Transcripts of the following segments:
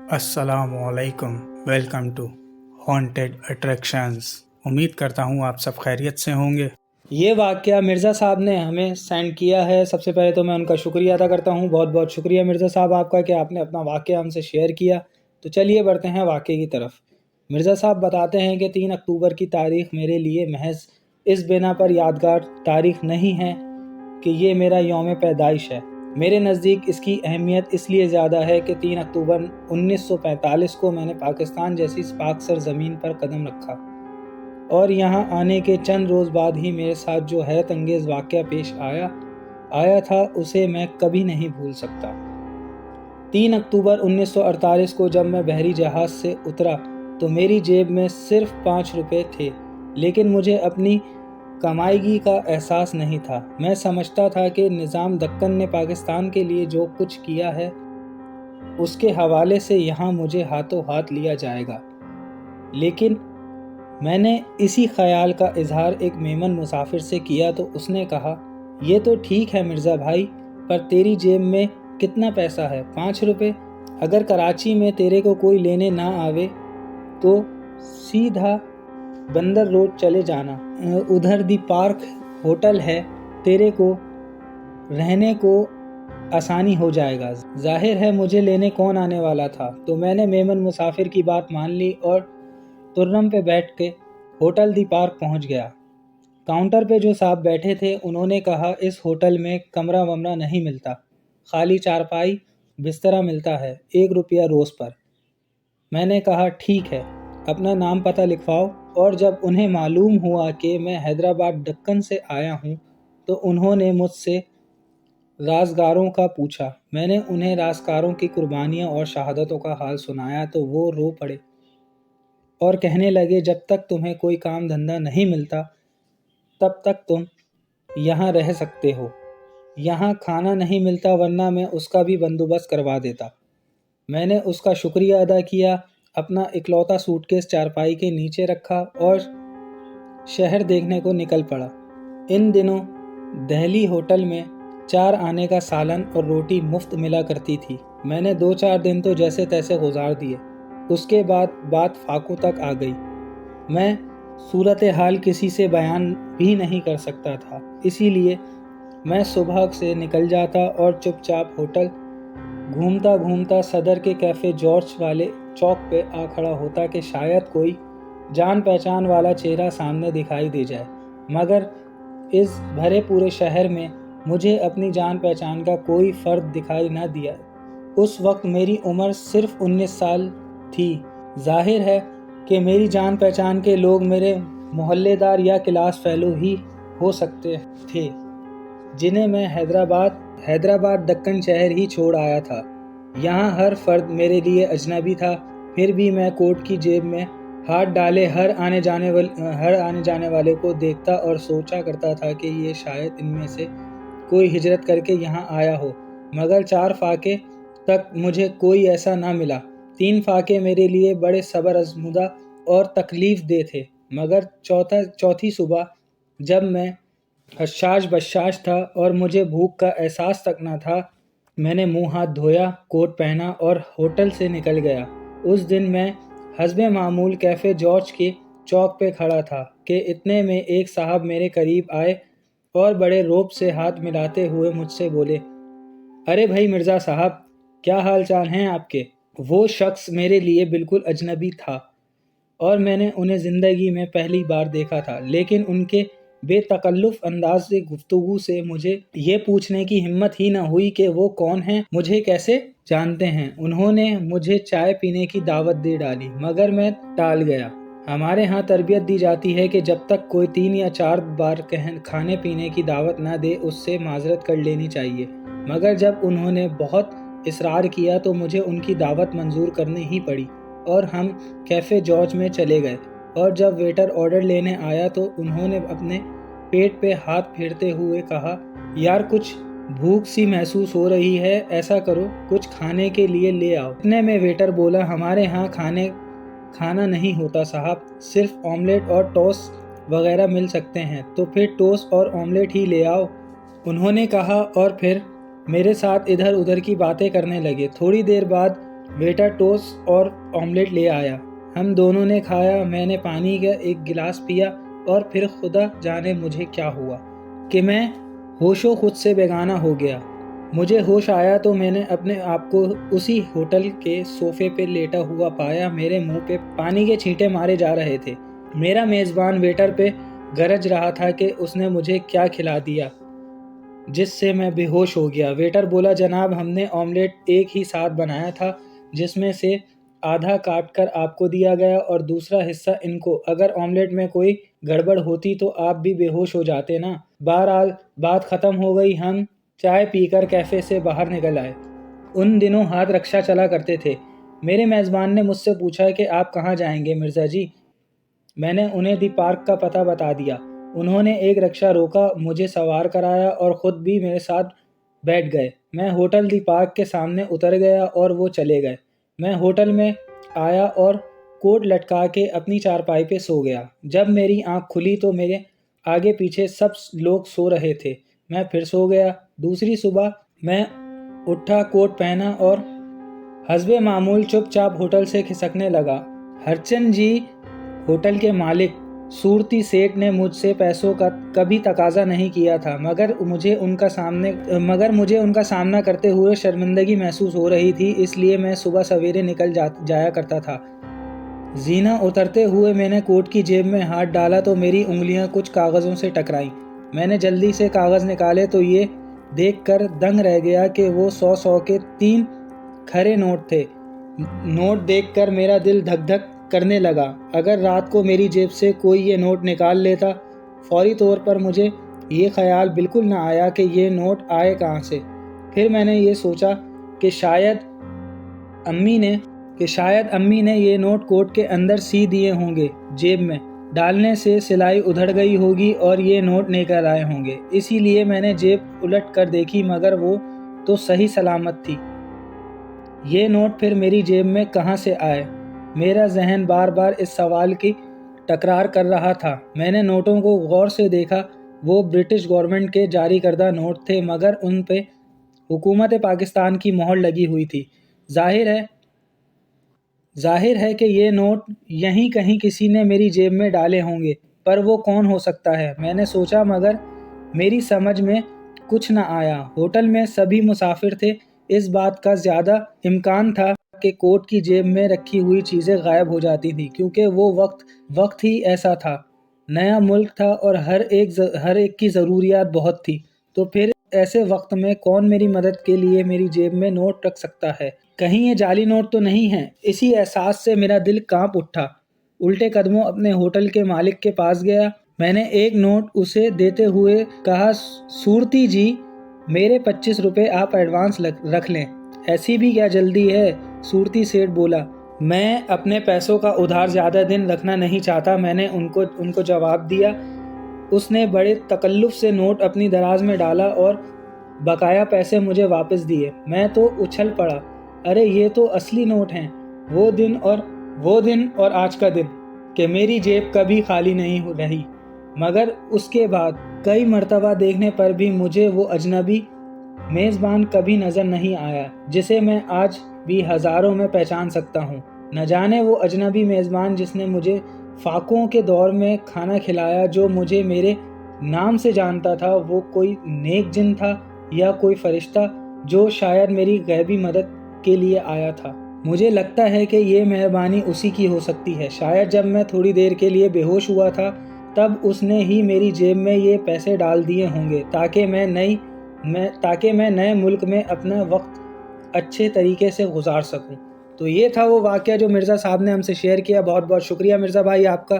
अस्सलामुअलैकुम। Welcome to haunted attractions. उम्मीद करता हूँ आप सब खैरियत से होंगे। ये वाक़या मिर्ज़ा साहब ने हमें सेंड किया है। सबसे पहले तो मैं उनका शुक्रिया अदा करता हूँ। बहुत बहुत शुक्रिया मिर्ज़ा साहब आपका कि आपने अपना वाक़या हमसे शेयर किया। तो चलिए बढ़ते हैं वाक़ये की तरफ। मिर्ज़ा साहब बताते हैं कि 3 अक्टूबर की तारीख़ मेरे लिए महज़ इस बिना पर यादगार तारीख़ नहीं है कि ये मेरा यौम पैदाइश है। मेरे नज़दीक इसकी अहमियत इसलिए ज़्यादा है कि 3 अक्टूबर 1945 को मैंने पाकिस्तान जैसी पाक सरज़मीन पर कदम रखा और यहाँ आने के चंद रोज़ बाद ही मेरे साथ जो हैरत अंगेज़ वाक़या पेश आया था उसे मैं कभी नहीं भूल सकता। 3 अक्टूबर 1948 को जब मैं बहरी जहाज़ से उतरा तो मेरी जेब में सिर्फ 5 रुपये थे, लेकिन मुझे अपनी कमाईगी का एहसास नहीं था। मैं समझता था कि निज़ाम दक्कन ने पाकिस्तान के लिए जो कुछ किया है उसके हवाले से यहाँ मुझे हाथों हाथ लिया जाएगा। लेकिन मैंने इसी ख्याल का इजहार एक मेमन मुसाफिर से किया तो उसने कहा, ये तो ठीक है मिर्ज़ा भाई, पर तेरी जेब में कितना पैसा है? 5 रुपये। अगर कराची में तेरे को कोई लेने ना आवे तो सीधा बंदर रोड चले जाना, उधर दी पार्क होटल है, तेरे को रहने को आसानी हो जाएगा। जाहिर है मुझे लेने कौन आने वाला था, तो मैंने मेमन मुसाफिर की बात मान ली और तुर्रम पे बैठ के होटल दी पार्क पहुंच गया। काउंटर पे जो साहब बैठे थे उन्होंने कहा, इस होटल में कमरा वमरा नहीं मिलता, खाली चारपाई बिस्तरा मिलता है, 1 रुपया रोज़ पर। मैंने कहा ठीक है, अपना नाम पता लिखवाओ। और जब उन्हें मालूम हुआ कि मैं हैदराबाद दक्कन से आया हूँ तो उन्होंने मुझसे राज़गारों का पूछा। मैंने उन्हें राज़गारों की कुर्बानियाँ और शहादतों का हाल सुनाया तो वो रो पड़े और कहने लगे, जब तक तुम्हें कोई काम धंधा नहीं मिलता तब तक तुम यहाँ रह सकते हो। यहाँ खाना नहीं मिलता वरना मैं उसका भी बंदोबस्त करवा देता। मैंने उसका शुक्रिया अदा किया, अपना इकलौता सूटकेस चारपाई के नीचे रखा और शहर देखने को निकल पड़ा। इन दिनों दिल्ली होटल में 4 आने का सालन और रोटी मुफ्त मिला करती थी। मैंने 2-4 दिन तो जैसे तैसे गुजार दिए। उसके बाद बात फाकू तक आ गई। मैं सूरत हाल किसी से बयान भी नहीं कर सकता था, इसीलिए मैं सुबह से निकल जाता और चुपचाप होटल घूमता घूमता सदर के कैफ़े जॉर्ज वाले चौक पे आ खड़ा होता कि शायद कोई जान पहचान वाला चेहरा सामने दिखाई दे जाए। मगर इस भरे पूरे शहर में मुझे अपनी जान पहचान का कोई फ़र्द दिखाई न दिया। उस वक्त मेरी उम्र सिर्फ 19 साल थी। जाहिर है कि मेरी जान पहचान के लोग मेरे मोहल्लेदार या क्लास फेलो ही हो सकते थे, जिन्हें मैं हैदराबाद दक्कन शहर ही छोड़ आया था। यहाँ हर फर्द मेरे लिए अजनबी था। फिर भी मैं कोट की जेब में हाथ डाले हर आने जाने वाले को देखता और सोचा करता था कि ये शायद इनमें से कोई हिजरत करके यहाँ आया हो। मगर 4 फाके तक मुझे कोई ऐसा ना मिला। 3 फाके मेरे लिए बड़े सब्र आज़मुदा और तकलीफ़ दे थे। मगर चौथी सुबह जब मैं हशाश बशाश था और मुझे भूख का एहसास तक न था, मैंने मुंह हाथ धोया, कोट पहना और होटल से निकल गया। उस दिन मैं हस्बे मामूल कैफ़े जॉर्ज के चौक पे खड़ा था कि इतने में एक साहब मेरे करीब आए और बड़े रौब से हाथ मिलाते हुए मुझसे बोले, अरे भाई मिर्ज़ा साहब, क्या हाल चाल हैं आपके? वो शख्स मेरे लिए बिल्कुल अजनबी था और मैंने उन्हें ज़िंदगी में पहली बार देखा था, लेकिन उनके बेतकल्लुफ़ अंदाज से गुफ्तगू से मुझे ये पूछने की हिम्मत ही न हुई कि वो कौन हैं, मुझे कैसे जानते हैं। उन्होंने मुझे चाय पीने की दावत दे डाली, मगर मैं टाल गया। हमारे यहाँ तरबियत दी जाती है कि जब तक कोई 3 या 4 बार खाने पीने की दावत ना दे उससे माजरत कर लेनी चाहिए। मगर जब उन्होंने बहुत इसरार किया तो मुझे उनकी दावत मंजूर करनी ही पड़ी और हम कैफ़े जॉर्ज में चले गए। और जब वेटर ऑर्डर लेने आया तो उन्होंने अपने पेट पे हाथ फेरते हुए कहा, यार कुछ भूख सी महसूस हो रही है, ऐसा करो कुछ खाने के लिए ले आओ। इतने में वेटर बोला, हमारे यहाँ खाना नहीं होता साहब, सिर्फ ऑमलेट और टोस्ट वगैरह मिल सकते हैं, तो फिर टोस्ट और ऑमलेट ही ले आओ, उन्होंने कहा। और फिर मेरे साथ इधर उधर की बातें करने लगे। थोड़ी देर बाद वेटर टोस्ट और ऑमलेट ले आया। हम दोनों ने खाया। मैंने पानी का एक गिलास पिया और फिर खुदा जाने मुझे क्या हुआ कि मैं होशो खुद से बेगाना हो गया। मुझे होश आया तो मैंने अपने आप को उसी होटल के सोफे पे लेटा हुआ पाया। मेरे मुंह पे पानी के छींटे मारे जा रहे थे। मेरा मेज़बान वेटर पे गरज रहा था कि उसने मुझे क्या खिला दिया जिससे मैं बेहोश हो गया। वेटर बोला, जनाब, हमने ऑमलेट एक ही साथ बनाया था, जिसमें से आधा काट कर आपको दिया गया और दूसरा हिस्सा इनको। अगर ऑमलेट में कोई गड़बड़ होती तो आप भी बेहोश हो जाते ना। बहरहाल बात ख़त्म हो गई। हम चाय पीकर कैफ़े से बाहर निकल आए। उन दिनों हाथ रक्षा चला करते थे। मेरे मेज़बान ने मुझसे पूछा कि आप कहाँ जाएंगे मिर्ज़ा जी। मैंने उन्हें दी पार्क का पता बता दिया। उन्होंने एक रिक्शा रोका, मुझे सवार कराया और ख़ुद भी मेरे साथ बैठ गए। मैं होटल दी पार्क के सामने उतर गया और वो चले गए। मैं होटल में आया और कोट लटका के अपनी चारपाई पे सो गया। जब मेरी आँख खुली तो मेरे आगे पीछे सब लोग सो रहे थे। मैं फिर सो गया। दूसरी सुबह मैं उठा, कोट पहना और हस्बे मामूल चुपचाप होटल से खिसकने लगा। हरचंद जी, होटल के मालिक सूरती सेठ ने मुझसे पैसों का कभी तकाजा नहीं किया था, मगर मुझे उनका सामना करते हुए शर्मिंदगी महसूस हो रही थी। इसलिए मैं सुबह सवेरे निकल जाया करता था। जीना उतरते हुए मैंने कोट की जेब में हाथ डाला तो मेरी उंगलियां कुछ कागज़ों से टकराईं। मैंने जल्दी से कागज़ निकाले तो ये देखकर दंग रह गया कि वो 100 के 3 खरे नोट थे। नोट देखकर मेरा दिल धक धक करने लगा। अगर रात को मेरी जेब से कोई ये नोट निकाल लेता। फौरी तौर पर मुझे ये ख्याल बिल्कुल ना आया कि ये नोट आए कहाँ से। फिर मैंने ये सोचा कि शायद अम्मी ने ये नोट कोट के अंदर सी दिए होंगे। जेब में डालने से सिलाई उधड़ गई होगी और ये नोट निकल आए होंगे। इसीलिए मैंने जेब उलट कर देखी, मगर वो तो सही सलामत थी। ये नोट फिर मेरी जेब में कहाँ से आए? मेरा जहन बार बार इस सवाल की तकरार कर रहा था। मैंने नोटों को गौर से देखा। वो ब्रिटिश गवर्नमेंट के जारी करदा नोट थे, मगर उन पे हुकूमत पाकिस्तान की मोहर लगी हुई थी। जाहिर है कि ये नोट यहीं कहीं किसी ने मेरी जेब में डाले होंगे, पर वो कौन हो सकता है? मैंने सोचा, मगर मेरी समझ में कुछ न आया। होटल में सभी मुसाफिर थे। इस बात का ज़्यादा इम्कान था कि कोट की जेब में रखी हुई चीज़ें गायब हो जाती थी, क्योंकि वो वक्त ही ऐसा था। नया मुल्क था और हर एक की ज़रूरियात बहुत थी। तो फिर ऐसे वक्त में कौन मेरी मदद के लिए मेरी जेब में नोट रख सकता है? कहीं ये जाली नोट तो नहीं है? इसी एहसास से मेरा दिल कांप उठा। उल्टे कदमों अपने होटल के मालिक के पास गया। मैंने एक नोट उसे देते हुए कहा, सूरती जी, मेरे 25 रुपये आप एडवांस रख लें। ऐसी भी क्या जल्दी है? सूरती सेठ बोला। मैं अपने पैसों का उधार ज़्यादा दिन रखना नहीं चाहता, मैंने उनको जवाब दिया। उसने बड़े तकल्लुफ़ से नोट अपनी दराज में डाला और बकाया पैसे मुझे वापस दिए। मैं तो उछल पड़ा। अरे ये तो असली नोट हैं। वो दिन और आज का दिन कि मेरी जेब कभी खाली नहीं रही। मगर उसके बाद कई मर्तबा देखने पर भी मुझे वो अजनबी मेज़बान कभी नज़र नहीं आया, जिसे मैं आज भी हज़ारों में पहचान सकता हूँ। न जाने वो अजनबी मेज़बान जिसने मुझे फाकों के दौर में खाना खिलाया, जो मुझे मेरे नाम से जानता था, वो कोई नेक जिन था या कोई फरिश्ता जो शायद मेरी गैबी मदद के लिए आया था। मुझे लगता है कि ये मेहरबानी उसी की हो सकती है। शायद जब मैं थोड़ी देर के लिए बेहोश हुआ था, तब उसने ही मेरी जेब में ये पैसे डाल दिए होंगे ताकि मैं नए मुल्क में अपना वक्त अच्छे तरीके से गुजार सकूं। तो ये था वो वाक़या जो मिर्ज़ा साहब ने हमसे शेयर किया। बहुत बहुत शुक्रिया मिर्ज़ा भाई आपका।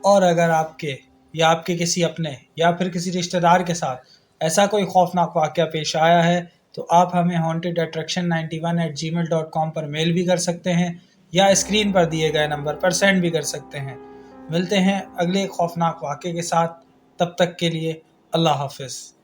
और अगर आपके या आपके किसी अपने या फिर किसी रिश्तेदार के साथ ऐसा कोई खौफनाक वाक़या पेश आया है, तो आप हमें hauntedattraction91@gmail.com पर मेल भी कर सकते हैं या स्क्रीन पर दिए गए नंबर पर सेंड भी कर सकते हैं। मिलते हैं अगले खौफनाक वाक़ये के साथ। तब तक के लिए अल्लाह हाफ़िज़।